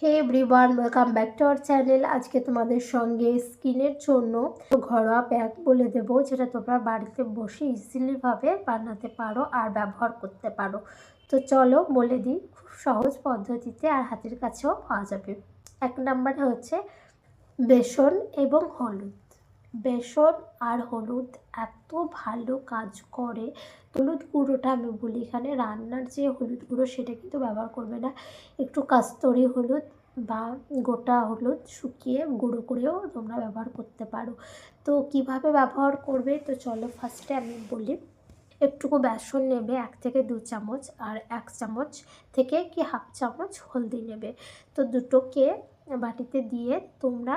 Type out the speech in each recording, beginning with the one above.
Hey everyone, welcome back to our channel. আজকে তোমাদের সঙ্গে স্কিনের জন্য ঘরোয়া প্যাক বলে দেবো, যেটা তোমরা বাড়িতে বসে ইজিলিভাবে বানাতে পারো আর ব্যবহার করতে পারো। তো চলো বলে দিই, খুব সহজ পদ্ধতিতে আর হাতের কাছেও পাওয়া যাবে। 1 নম্বরে হচ্ছে বেসন এবং হলুদ। বেসন আর হলুদ এত ভালো কাজ করে। হলুদ গুঁড়োটা আমি বলি, এখানে রান্নার যে হলুদ গুঁড়ো সেটা কিন্তু ব্যবহার করবে না। একটু কাস্তুরি হলুদ বা গোটা হলুদ শুকিয়ে গুঁড়ো করেও তোমরা ব্যবহার করতে পারো। তো কিভাবে ব্যবহার করবে, তো চলো ফার্স্টে আমি বলি। একটুকু বেসন নেবে 1 থেকে 2 চামচ, আর 1 চামচ থেকে কি হাফ চামচ হলদি নেবে। তো দুটোকে বাটিতে দিয়ে তোমরা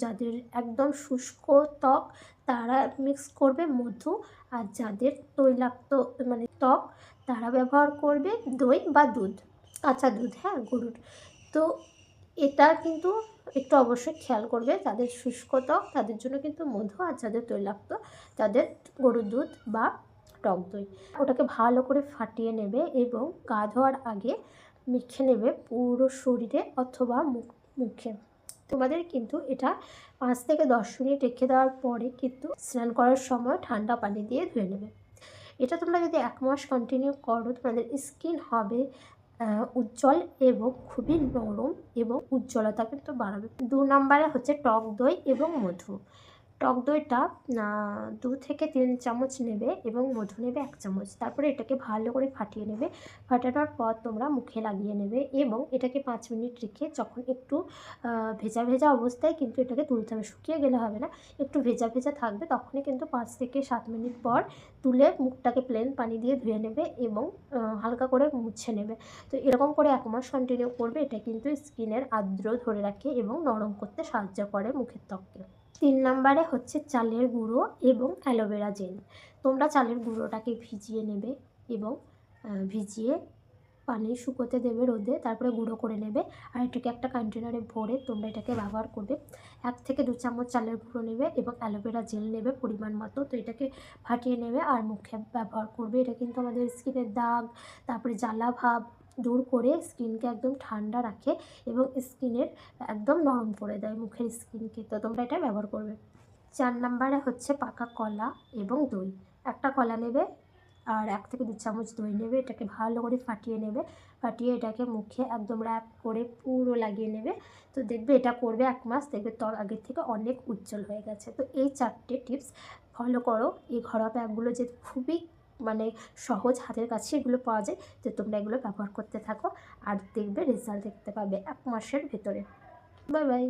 যাদের একদম শুষ্ক ত্বক তারা মিক্স করবে মধু, আর যাদের তৈলাক্ত মানে ত্বক তারা ব্যবহার করবে দই বা দুধ, কাঁচা দুধ, হ্যাঁ, গরুর। তো এটা কিন্তু একটু অবশ্যই খেয়াল করবে, যাদের শুষ্ক ত্বক তাদের জন্য কিন্তু মধু, আর যাদের তৈলাক্ত তাদের গরুর দুধ বা টক দই। ওটাকে ভালো করে ফাটিয়ে নেবে এবং গা ধোয়ার আগে মেখে নেবে পুরো শরীরে অথবা মুখে। তোমাদের কিন্তু এটা 5 থেকে 10 মিনিট রেখে দেওয়ার পরে কিন্তু স্নান করার সময় ঠান্ডা পানি দিয়ে ধুয়ে নেবে। এটা তোমরা যদি 1 মাস কন্টিনিউ করো, তোমাদের স্কিন হবে উজ্জ্বল এবং খুবই নরম এবং উজ্জ্বলতা কিন্তু বাড়াবে। 2 নম্বরে হচ্ছে টক দই এবং মধু। টক দইটা 2 থেকে 3 চামচ নেবে এবং মধু নেবে 1 চামচ। তারপরে এটাকে ভালো করে ফাটিয়ে নেবে। ফাটানোর পর তোমরা মুখে লাগিয়ে নেবে এবং এটাকে 5 মিনিট রেখে যখন একটু ভেজা ভেজা অবস্থায় কিন্তু এটাকে তুলতে হবে, শুকিয়ে গেলে হবে না। একটু ভেজা ভেজা থাকবে, তখনই কিন্তু 5 থেকে 7 মিনিট পর তুলে মুখটাকে প্লেন পানি দিয়ে ধুয়ে নেবে এবং হালকা করে মুছে নেবে। তো এরকম করে 1 মাস কন্টিনিউ করবে। এটা কিন্তু স্কিনের আর্দ্র ধরে রাখে এবং নরম করতে সাহায্য করে মুখের ত্বককে। 3 নম্বরে হচ্ছে চালের গুঁড়ো এবং অ্যালোভেরা জেল। তোমরা চালের গুঁড়োটাকে ভিজিয়ে নেবে এবং ভিজিয়ে পানি শুকোতে দেবে রোদে, তারপরে গুঁড়ো করে নেবে। আর এটাকে একটা কন্টেনারে ভরে তোমরা এটাকে ব্যবহার করবে। 1 থেকে 2 চামচ চালের গুঁড়ো নেবে এবং অ্যালোভেরা জেল নেবে পরিমাণ মতো। তো এটাকে ফাটিয়ে নেবে আর মুখে ব্যবহার করবে। এটা কিন্তু আমাদের স্কিনের দাগ, তারপরে জ্বালা ভাব দূর করে স্কিনকে একদম ঠান্ডা রাখে এবং স্কিনের একদম নরম করে দেয় মুখের স্কিনকে। তো তোমরা এটা ব্যবহার করবে। 4 নম্বরে হচ্ছে পাকা কলা এবং দই। একটা কলা নেবে আর 1 থেকে 2 চামচ দই নেবে। এটাকে ভালো করে ফাটিয়ে নেবে। ফাটিয়ে এটাকে মুখে একদম র্যাপ করে পুরো লাগিয়ে নেবে। তো দেখবে এটা করবে 1 মাস, দেখবে ত্বক আগের থেকে অনেক উজ্জ্বল হয়ে গেছে। তো এই 4টে টিপস ফলো করো। এই ঘরোয়া প্যাকগুলো যে খুবই মানে সহজ, হাতের কাছে এগুলো পাওয়া যায়। তো তোমরা এগুলো ব্যবহার করতে থাকো আর দেখবে রেজাল্ট দেখতে পাবে 1 মাসের ভেতরে। Bye bye.